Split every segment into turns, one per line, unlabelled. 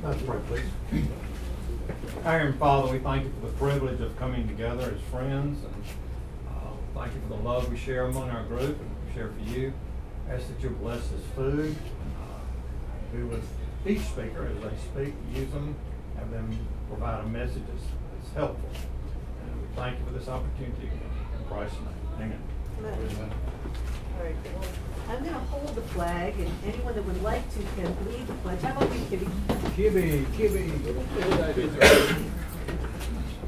Let's pray, please. Our Heavenly Father, we thank you for the privilege of coming together as friends, and thank you for the love we share among our group and we share for you. Ask that you bless this food. Be with each speaker as they speak. Use them, have them provide a message that's helpful. And we thank you for this opportunity in Christ's name. Amen.
Amen. All right. Well, I'm going to hold the flag, and anyone that would like to can lead the pledge. How about you, Kibby?
Kibby.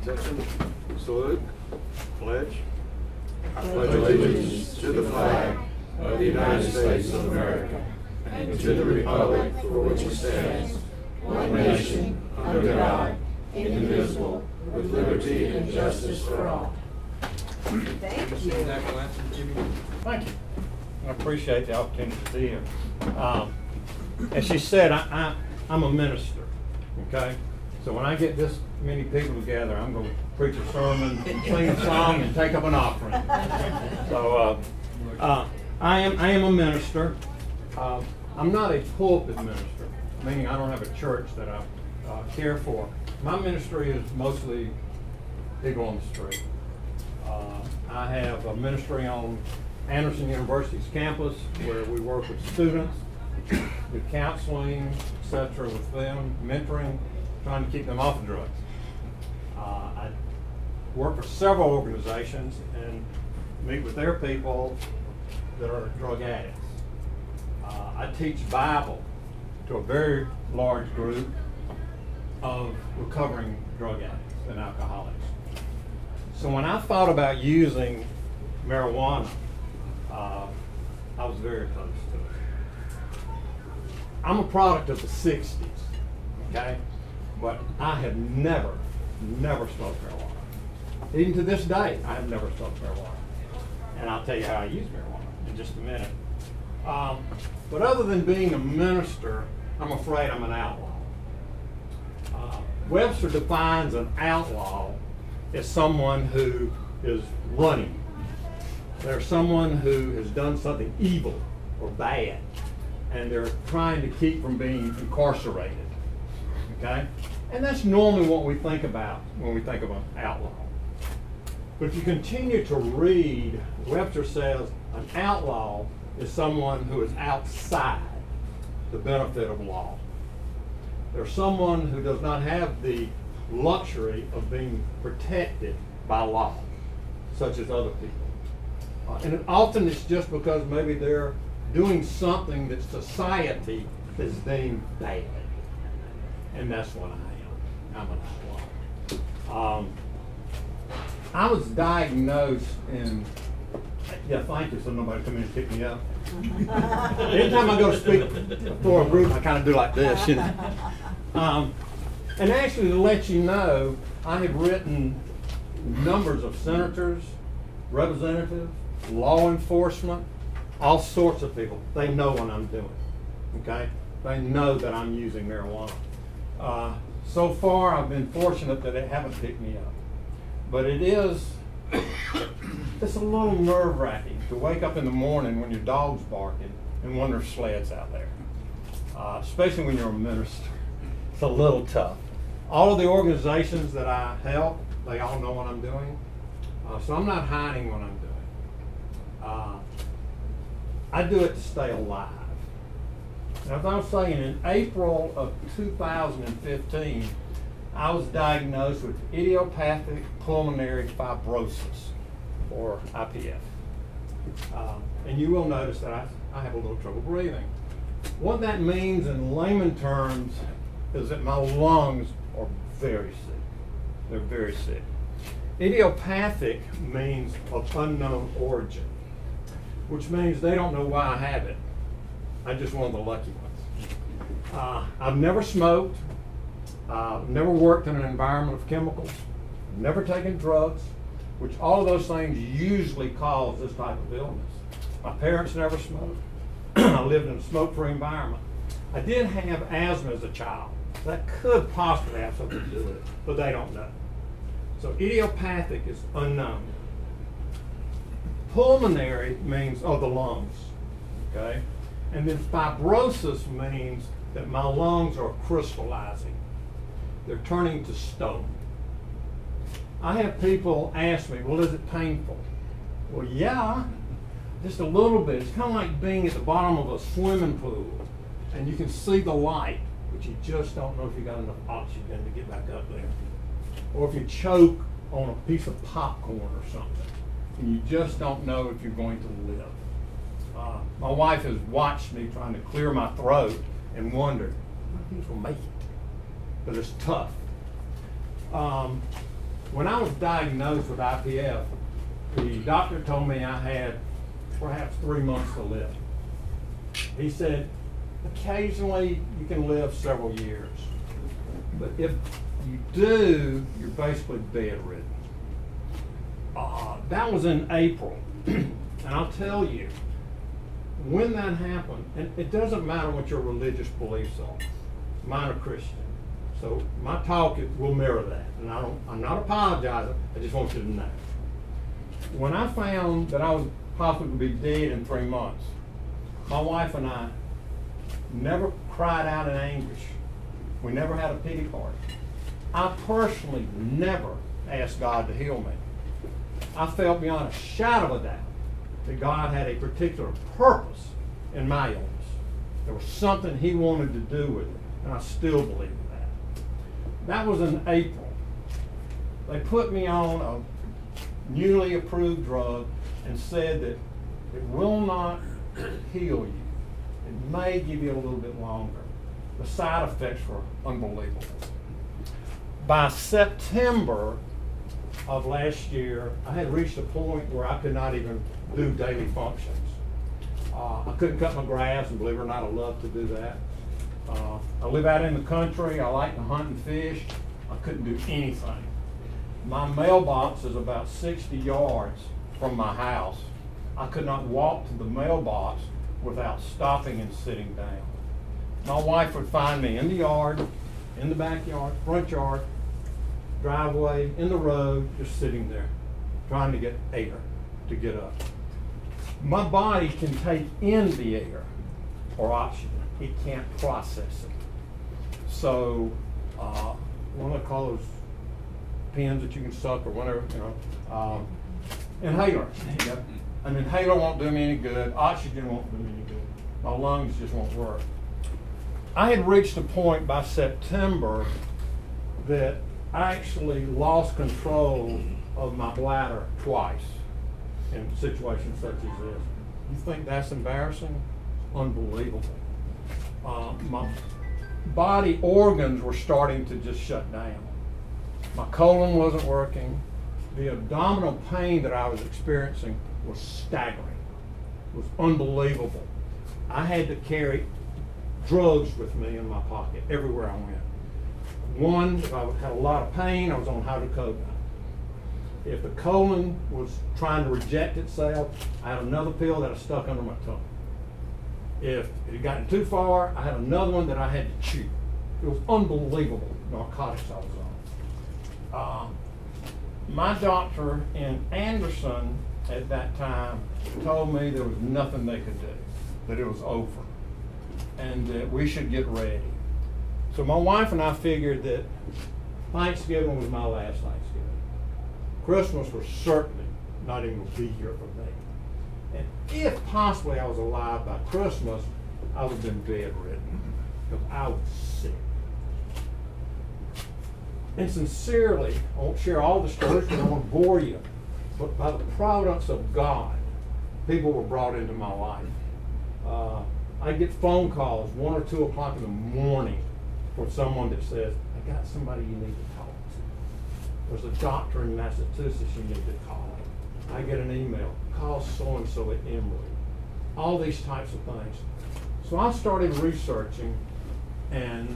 Attention. Salute. Pledge.
I pledge allegiance to the flag of the United States of America and to the republic for which it stands, one nation, under God, indivisible, with liberty and justice for all.
Thank you.
Thank you. I appreciate the opportunity to be here. As she said, I'm a minister, okay? So when I get this many people together, I'm going to preach a sermon, sing a song, and take up an offering. So I am a minister. I'm not a pulpit minister, meaning I don't have a church that I care for. My ministry is mostly people on the street. I have a ministry on Anderson University's campus where we work with students, do counseling, etc. with them, mentoring, trying to keep them off of drugs. I work for several organizations and meet with their people that are drug addicts. I teach Bible to a very large group of recovering drug addicts and alcoholics. So when I thought about using marijuana, I was very close to it. I'm a product of the 60s, okay? But I have never smoked marijuana. Even to this day, I have never smoked marijuana. And I'll tell you how I use marijuana in just a minute. But other than being a minister, I'm afraid I'm an outlaw. Webster defines an outlaw as someone who is running. They're someone who has done something evil or bad, and they're trying to keep from being incarcerated. Okay? And that's normally what we think about when we think of an outlaw. But if you continue to read, Webster says an outlaw is someone who is outside the benefit of law. They're someone who does not have the luxury of being protected by law, such as other people. And often it's just because maybe they're doing something that society is deemed bad. And that's what I am. I'm an outlaw. I was diagnosed in, yeah, thank you, so nobody come in and pick me up. Anytime I go to speak before a group, I kind of do like this, you know. And actually, to let you know, I have written numbers of senators, representatives, law enforcement, all sorts of people. They know what I'm doing, okay? They know that I'm using marijuana. So far, I've been fortunate that they haven't picked me up. But it is, it's a little nerve-wracking to wake up in the morning when your dog's barking and wonder if Sled's out there, especially when you're a minister. It's a little tough. All of the organizations that I help, they all know what I'm doing. So I'm not hiding what I'm doing. I do it to stay alive. Now, as I was saying, in April of 2015, I was diagnosed with idiopathic pulmonary fibrosis, or IPF. And you will notice that I have a little trouble breathing. What that means in layman terms is that my lungs are very sick. They're very sick. Idiopathic means of unknown origin, which means they don't know why I have it. I'm just one of the lucky ones. I've never smoked, never worked in an environment of chemicals, never taken drugs, which all of those things usually cause this type of illness. My parents never smoked. I lived in a smoke-free environment. I did have asthma as a child. That could possibly have something to do with it, but they don't know. So idiopathic is unknown. Pulmonary means, the lungs, okay? And then fibrosis means that my lungs are crystallizing. They're turning to stone. I have people ask me, well, is it painful? Well, yeah, just a little bit. It's kind of like being at the bottom of a swimming pool and you can see the light, but you just don't know if you got enough oxygen to get back up there. Or if you choke on a piece of popcorn or something, and you just don't know if you're going to live. My wife has watched me trying to clear my throat and wondered, who's going to make it? But it's tough. When I was diagnosed with IPF, the doctor told me I had perhaps 3 months to live. He said, occasionally you can live several years, but if you do, you're basically bedridden. That was in April, and I'll tell you, when that happened, and it doesn't matter what your religious beliefs are. Mine are Christian, so my talk will mirror that, and I'm not apologizing. I just want you to know. When I found that I was possible to be dead in 3 months, my wife and I never cried out in anguish. We never had a pity party. I personally never asked God to heal me. I felt beyond a shadow of a doubt that God had a particular purpose in my illness. There was something He wanted to do with it, and I still believe that. That was in April. They put me on a newly approved drug and said that it will not heal you. It may give you a little bit longer. The side effects were unbelievable. By September of last year, I had reached a point where I could not even do daily functions. I couldn't cut my grass, and believe it or not, I love to do that. I live out in the country. I like to hunt and fish. I couldn't do anything. My mailbox is about 60 yards from my house. I could not walk to the mailbox without stopping and sitting down. My wife would find me in the yard, in the backyard, front yard, driveway, in the road, just sitting there, trying to get air to get up. My body can take in the air or oxygen. It can't process it. So one of those pins that you can suck or whatever, inhaler. An inhaler won't do me any good. Oxygen won't do me any good. My lungs just won't work. I had reached a point by September that I actually lost control of my bladder twice in situations such as this. You think that's embarrassing? Unbelievable. My body organs were starting to just shut down. My colon wasn't working. The abdominal pain that I was experiencing was staggering. It was unbelievable. I had to carry drugs with me in my pocket everywhere I went. One, if I had a lot of pain, I was on hydrocodone. If the colon was trying to reject itself, I had another pill that I stuck under my tongue. If it had gotten too far, I had another one that I had to chew. It was unbelievable narcotics I was on. My doctor in Anderson at that time told me there was nothing they could do, that it was over, and that we should get ready. So my wife and I figured that Thanksgiving was my last Thanksgiving. Christmas was certainly not even going to be here for me. And if possibly I was alive by Christmas, I would have been bedridden because I was sick. And sincerely, I won't share all the stories because I don't want to bore you, but by the providence of God, people were brought into my life. I get phone calls 1 or 2 o'clock in the morning from someone that says, I got somebody you need to talk to. There's a doctor in Massachusetts you need to call. I get an email, call so-and-so at Emory. All these types of things. So I started researching, and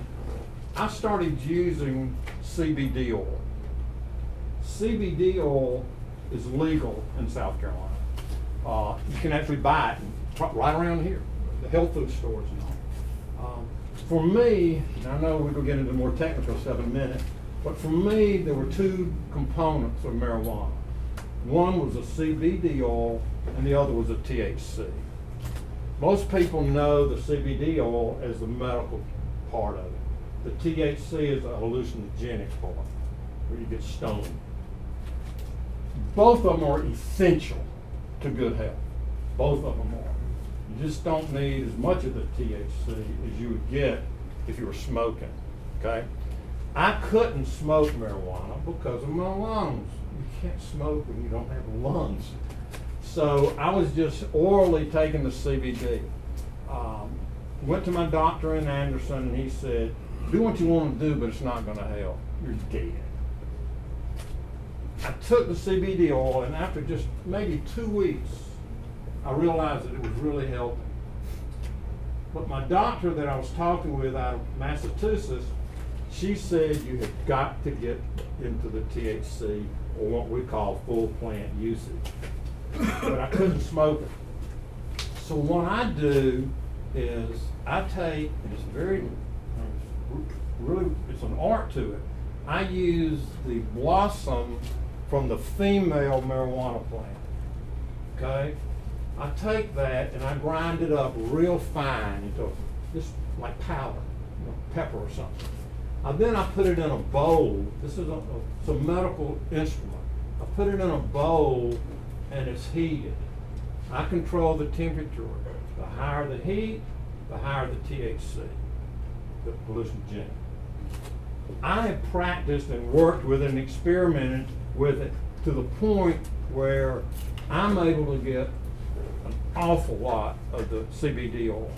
I started using CBD oil. CBD oil is legal in South Carolina. You can actually buy it right around here, the health food stores and all. For me, and I know we're going to get into more technical stuff in a minute, but for me, there were 2 components of marijuana. One was a CBD oil, and the other was a THC. Most people know the CBD oil as the medical part of it. The THC is a hallucinogenic part, where you get stoned. Both of them are essential to good health. Both of them are. You just don't need as much of the THC as you would get if you were smoking, okay? I couldn't smoke marijuana because of my lungs. You can't smoke when you don't have lungs. So I was just orally taking the CBD. Went to my doctor in Anderson and he said, do what you want to do, but it's not going to help. You're dead. I took the CBD oil, and after just maybe 2 weeks, I realized that it was really helping. But my doctor that I was talking with out of Massachusetts, she said you have got to get into the THC, or what we call full plant usage. But I couldn't smoke it. So what I do is I take, and it's really, it's an art to it. I use the blossom from the female marijuana plant, okay? I take that and I grind it up real fine into just like powder, pepper or something. Then I put it in a bowl. This is it's a medical instrument. I put it in a bowl and it's heated. I control the temperature. The higher the heat, the higher the THC, the hallucinogenic. I have practiced and worked with it and experimented with it to the point where I'm able to get an awful lot of the CBD oil.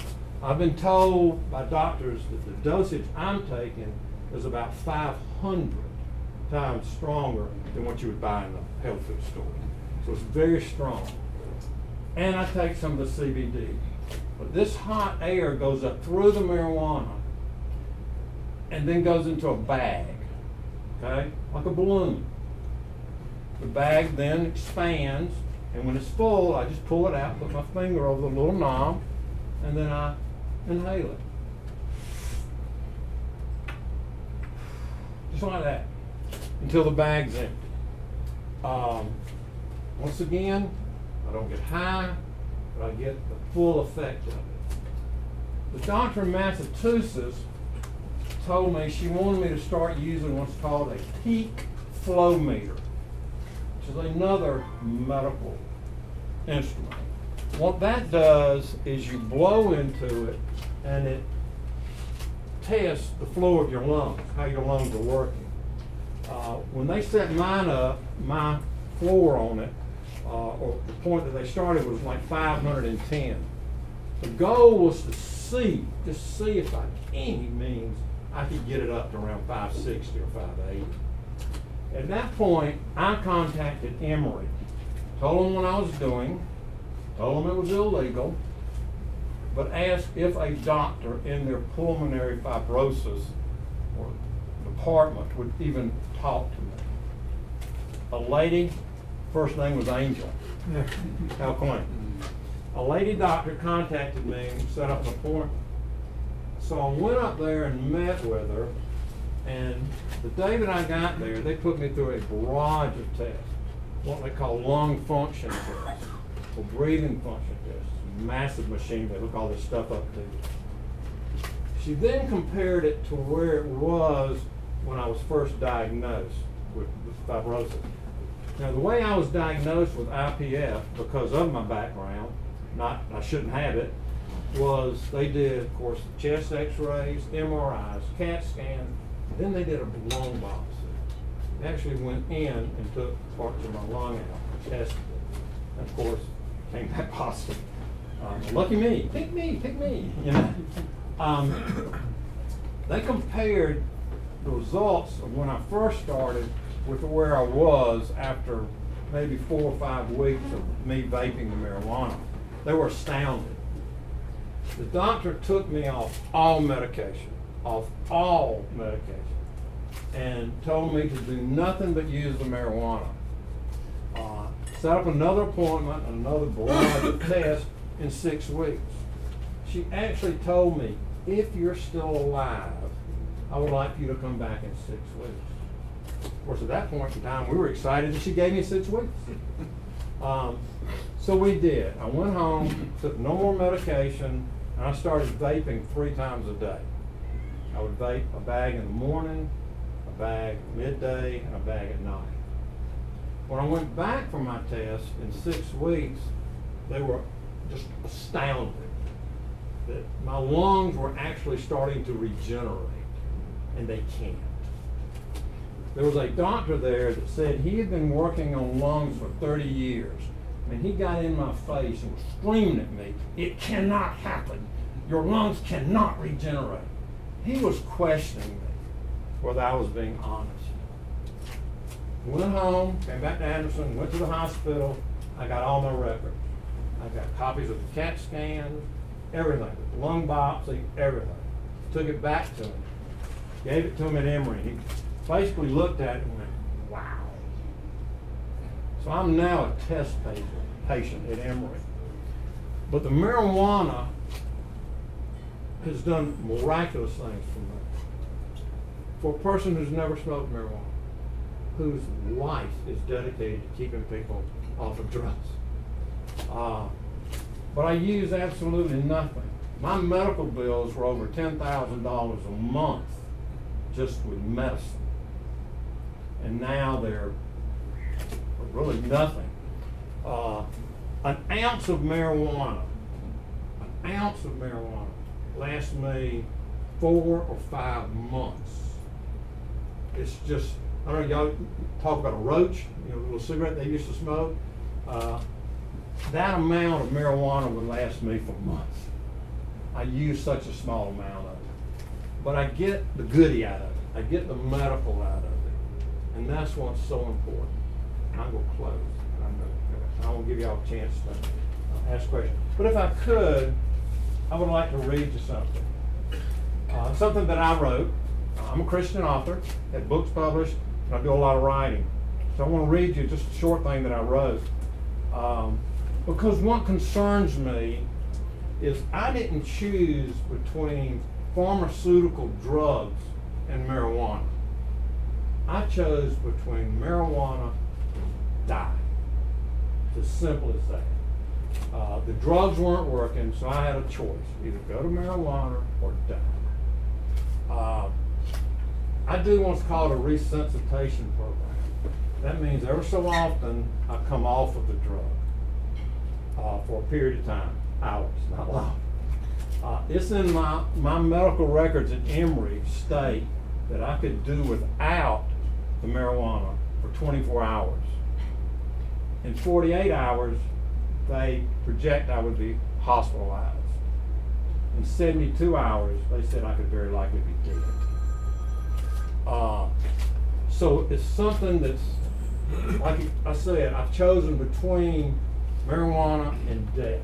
I've been told by doctors that the dosage I'm taking is about 500 times stronger than what you would buy in the health food store. So it's very strong. And I take some of the CBD. But this hot air goes up through the marijuana and then goes into a bag, okay, like a balloon. The bag then expands, and when it's full, I just pull it out, put my finger over the little knob, and then I inhale it. Just like that, until the bag's empty. Once again, I don't get high, but I get the full effect of it. The doctor in Massachusetts told me she wanted me to start using what's called a peak flow meter, which is another medical instrument. What that does is you blow into it and it tests the flow of your lungs, how your lungs are working. When they set mine up, my floor on it, or the point that they started was like 510. The goal was to just see if by any means I could get it up to around 560 or 580. At that point, I contacted Emory, told them what I was doing, told them it was illegal, but asked if a doctor in their pulmonary fibrosis or department would even talk to me. A lady, first name was Angel. How quaint. A lady doctor contacted me and set up an appointment. So I went up there and met with her, and the day that I got there, they put me through a barrage of tests, what they call lung function tests, or breathing function tests, massive machine, they hook all this stuff up to. She then compared it to where it was when I was first diagnosed with fibrosis. Now, the way I was diagnosed with IPF, because of my background, I shouldn't have it, was they did, of course, chest x-rays, MRIs, CAT scans, then they did a lung biopsy. They actually went in and took parts of my lung out, tested it, and of course, came back positive. Lucky me, pick me, you know. They compared the results of when I first started with where I was after maybe 4 or 5 weeks of me vaping the marijuana. They were astounded. The doctor took me off all medication, and told me to do nothing but use the marijuana. Set up another appointment, another barrage of tests in 6 weeks. She actually told me, if you're still alive, I would like you to come back in 6 weeks. Of course, at that point in time, we were excited that she gave me 6 weeks. So we did. I went home, took no more medication, and I started vaping 3 times a day. I would vape a bag in the morning, a bag midday, and a bag at night. When I went back for my test in 6 weeks, they were just astounded that my lungs were actually starting to regenerate, and they can't. There was a doctor there that said he had been working on lungs for 30 years, and he got in my face and was screaming at me, "It cannot happen. Your lungs cannot regenerate." He was questioning me whether I was being honest. Went home, came back to Anderson, went to the hospital. I got all my records. I got copies of the CAT scans, everything, lung biopsy, everything. Took it back to him. Gave it to him at Emory. He basically looked at it and went, "Wow." So I'm now a test patient at Emory. But the marijuana has done miraculous things for me. For a person who's never smoked marijuana, whose life is dedicated to keeping people off of drugs. But I use absolutely nothing. My medical bills were over $10,000 a month just with medicine. And now they're really nothing. An ounce of marijuana lasts me 4 or 5 months. It's just, I don't know, y'all talk about a roach, you know, a little cigarette they used to smoke. That amount of marijuana would last me for months. I use such a small amount of it. But I get the goodie out of it. I get the medical out of it. And that's what's so important. I'm going to close. I won't give y'all a chance to ask questions. But if I could, I would like to read you something. Something that I wrote. I'm a Christian author, had books published, and I do a lot of writing. So I want to read you just a short thing that I wrote. Because what concerns me is I didn't choose between pharmaceutical drugs and marijuana. I chose between marijuana and die. It's as simple as that. The drugs weren't working, so I had a choice. Either go to marijuana or die. I do what's called a resensitization program. That means every so often I come off of the drug for a period of time, hours, not long. It's in my medical records at Emory state that I could do without the marijuana for 24 hours. In 48 hours, they project I would be hospitalized. In 72 hours, they said I could very likely be dead. So it's something that's, like I said, I've chosen between marijuana and death.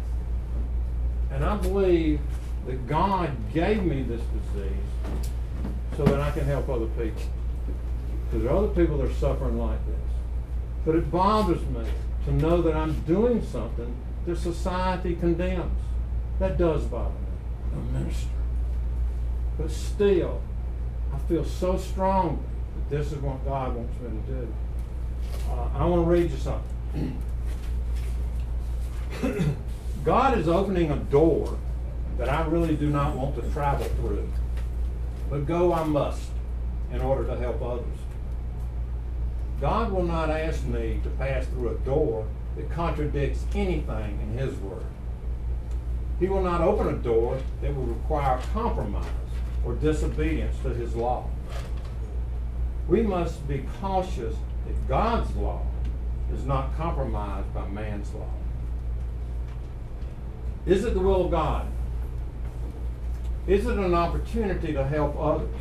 And I believe that God gave me this disease so that I can help other people. Because there are other people that are suffering like this. But it bothers me to know that I'm doing something that society condemns. That does bother me. I'm a minister. But still, I feel so strongly that this is what God wants me to do. I want to read you something. God is opening a door that I really do not want to travel through. But go I must in order to help others. God will not ask me to pass through a door that contradicts anything in His Word. He will not open a door that will require compromise or disobedience to His law. We must be cautious that God's law is not compromised by man's law. Is it the will of God? Is it an opportunity to help others?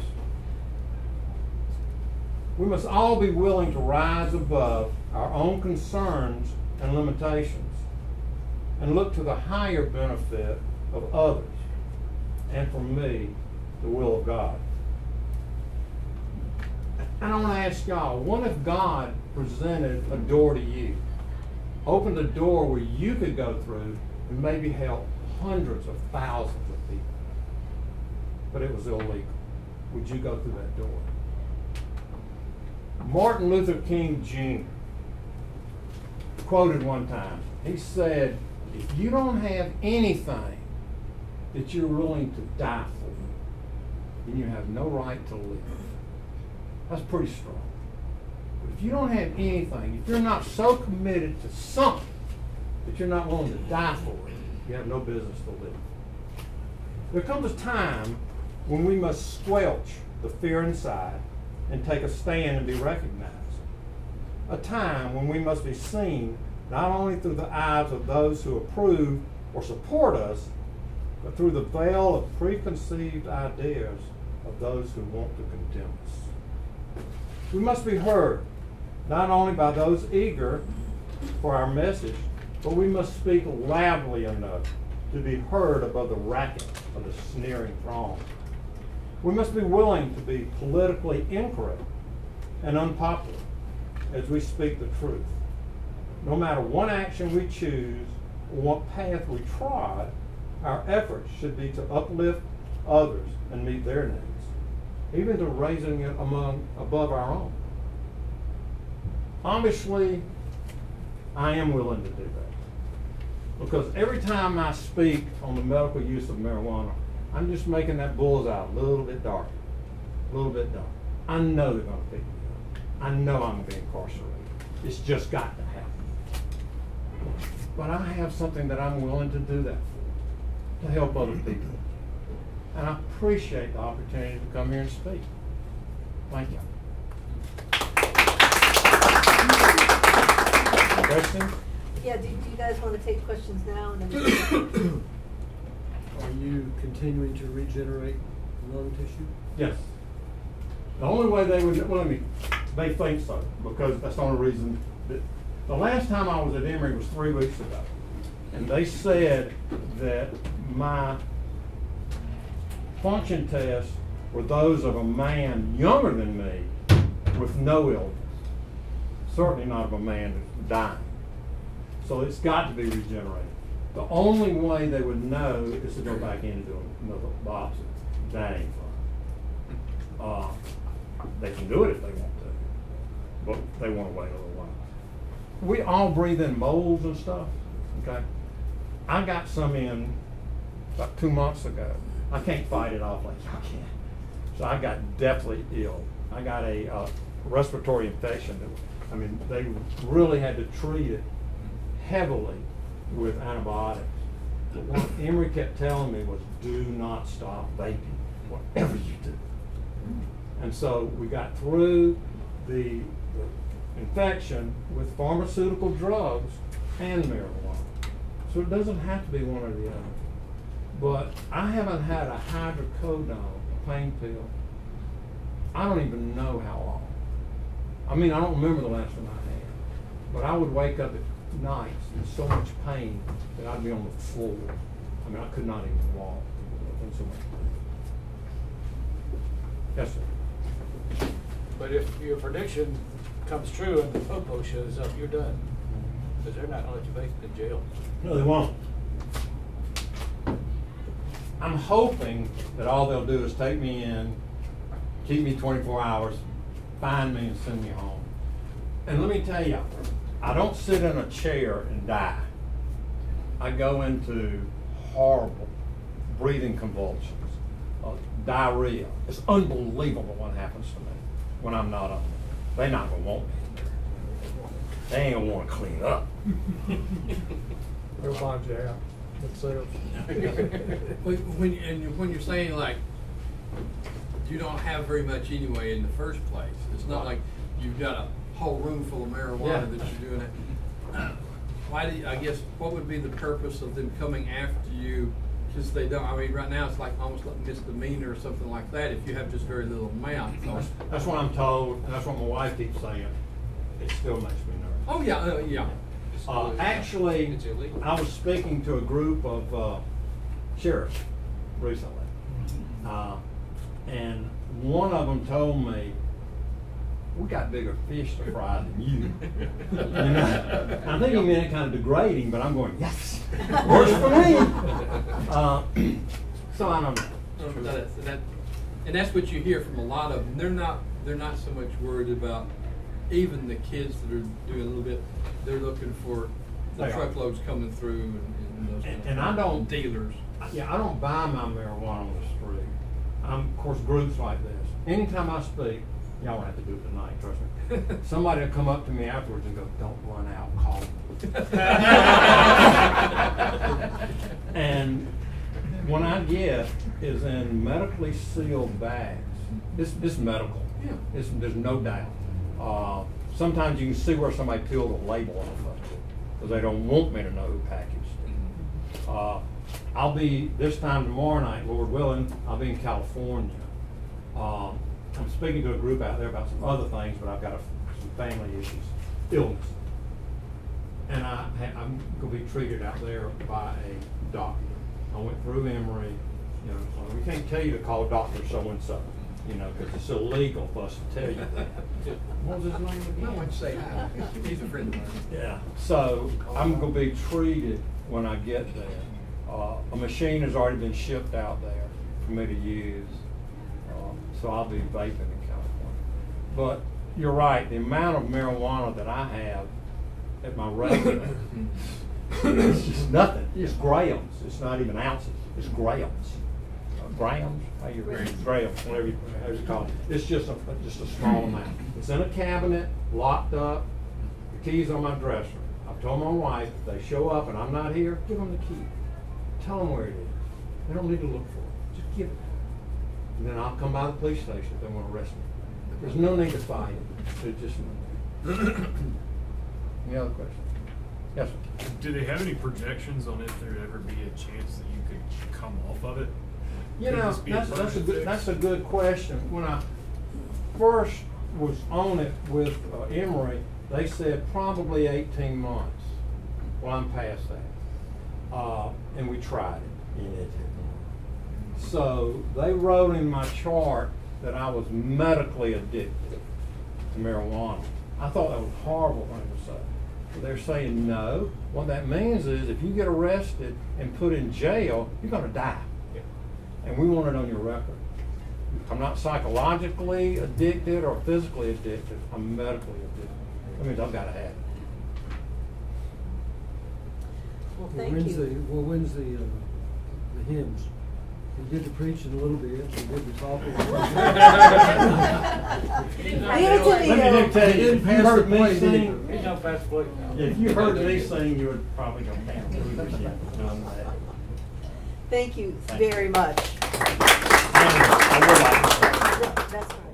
We must all be willing to rise above our own concerns and limitations and look to the higher benefit of others and, for me, the will of God. And I want to ask y'all, what if God presented a door to you, opened a door where you could go through and maybe help hundreds of thousands of people, but it was illegal? Would you go through that door? Martin Luther King Jr., quoted one time. He said, if you don't have anything that you're willing to die for, then you have no right to live. That's pretty strong. But if you don't have anything, if you're not so committed to something that you're not willing to die for it, you have no business to live. There comes a time when we must squelch the fear inside and take a stand and be recognized. A time when we must be seen not only through the eyes of those who approve or support us, but through the veil of preconceived ideas of those who want to condemn us. We must be heard not only by those eager for our message, but we must speak loudly enough to be heard above the racket of the sneering throng. We must be willing to be politically incorrect and unpopular as we speak the truth. No matter what action we choose or what path we trod, our efforts should be to uplift others and meet their needs, even to raising it above our own. Obviously, I am willing to do that, because every time I speak on the medical use of marijuana, I'm just making that bullseye a little bit darker, a little bit darker. I know they're going to pick me up. I know I'm going to be incarcerated. It's just got to happen. But I have something that I'm willing to do that for, to help other people. And I appreciate the opportunity to come here and speak. Thank you. Questions?
Yeah, do you guys want to take questions now? And then
Are you continuing to regenerate lung tissue?
Yes. The only way they would, well, they think so, because that's the only reason that, the last time I was at Emory was 3 weeks ago. And they said that my function tests were those of a man younger than me with no illness. Certainly not of a man who's dying. So it's got to be regenerated. The only way they would know is to go back in and do another biopsy. That ain't fun. They can do it if they want to, but they want to wait a little while. We all breathe in molds and stuff, okay? I got some in about 2 months ago. I can't fight it off like y'all can. So I got deathly ill. I got a respiratory infection. They really had to treat it heavily with antibiotics. But what Emory kept telling me was, do not stop vaping, whatever you do. And so we got through the infection with pharmaceutical drugs and marijuana. So it doesn't have to be one or the other. But I haven't had a hydrocodone, a pain pill, I don't even know how long. I don't remember the last one I had. But I would wake up at nights in so much pain that I'd be on the floor. I could not even walk. In so much pain. Yes, sir.
But if your prediction comes true and the popo shows up, you're done. Because they're not going to let you make it in jail.
No, they won't. I'm hoping that all they'll do is take me in, keep me 24 hours, find me and send me home. And let me tell you, I don't sit in a chair and die. I go into horrible breathing convulsions, diarrhea. It's unbelievable what happens to me when I'm not on it. They're not going to want me. They ain't going to want to clean up.
They'll find you out themselves.
When you're saying, like, you don't have very much anyway in the first place, it's not like you've got a whole room full of marijuana that you're doing it. Why do you, I guess, what would be the purpose of them coming after you? Because they don't, right now it's like almost like misdemeanor or something like that if you have just very little amount. So
that's what I'm told, and that's what my wife keeps saying. It still makes me nervous.
oh yeah, yeah.
Actually,
It's illegal.
I was speaking to a group of sheriffs recently, and one of them told me, we got bigger fish to fry than you. I think he meant it kind of degrading, but I'm going, yes, works for me. So I don't know.
And that's what you hear from a lot of them. They're not so much worried about even the kids that are doing a little bit, they're looking for the
They are.
truckloads coming through and those.
And I don't-
Dealers.
Yeah, I don't buy my marijuana on the street. Of course, groups like this. Anytime I speak, y'all don't have to do it tonight, trust me. Somebody will come up to me afterwards and go, "Don't run out, call me." And what I get is in medically sealed bags. This medical.
Yeah.
There's no doubt. Sometimes you can see where somebody peeled a label off of it because they don't want me to know who packaged it. I'll be, this time tomorrow night, Lord willing, I'll be in California. I'm speaking to a group out there about some other things, but I've got some family issues, illness. And I'm going to be treated out there by a doctor. I went through Emory, you know, we can't tell you to call Dr. So-and-so, you know, because it's illegal for us to tell you that. What was his name again?
I wouldn't say that. He's a friend of mine.
Yeah, so I'm going to be treated when I get there. A machine has already been shipped out there for me to use, so I'll be vaping in California. But you're right, the amount of marijuana that I have at my residence, it's just nothing. It's grams. It's not even ounces. It's grams. Grams? How you read? Grams, whatever you call it. It's just a small amount. It's in a cabinet, locked up. The key's on my dresser. I've told my wife, if they show up and I'm not here, give them the key. Tell them where it is. They don't need to look for it. Just give it to them. And then I'll come by the police station if they want to arrest me. There's no need to fight it. There's just no need. Any other questions? Yes, sir.
Do they have any projections on if there'd ever be a chance that you could come off of it?
You
Could
know,
this be a
that's a
permanent
good,
fix?
that's a good question. When I first was on it with Emory, they said probably 18 months. Well, I'm past that. And we tried it. And it didn't work. So they wrote in my chart that I was medically addicted to marijuana. I thought that was a horrible thing to say. But they're saying no. What that means is if you get arrested and put in jail, you're going to die. And we want it on your record. I'm not psychologically addicted or physically addicted. I'm medically addicted. That means I've got to have it.
Well, thank you.
When's the hymns? We did the preaching a little bit, we did the talking.
Leave it to
Let me
me.
tell you, if you heard me
plate,
sing,
He's not fast plate now.
if you heard me sing, you would probably go down.
Thank you very much.
I would like to say.
That's right.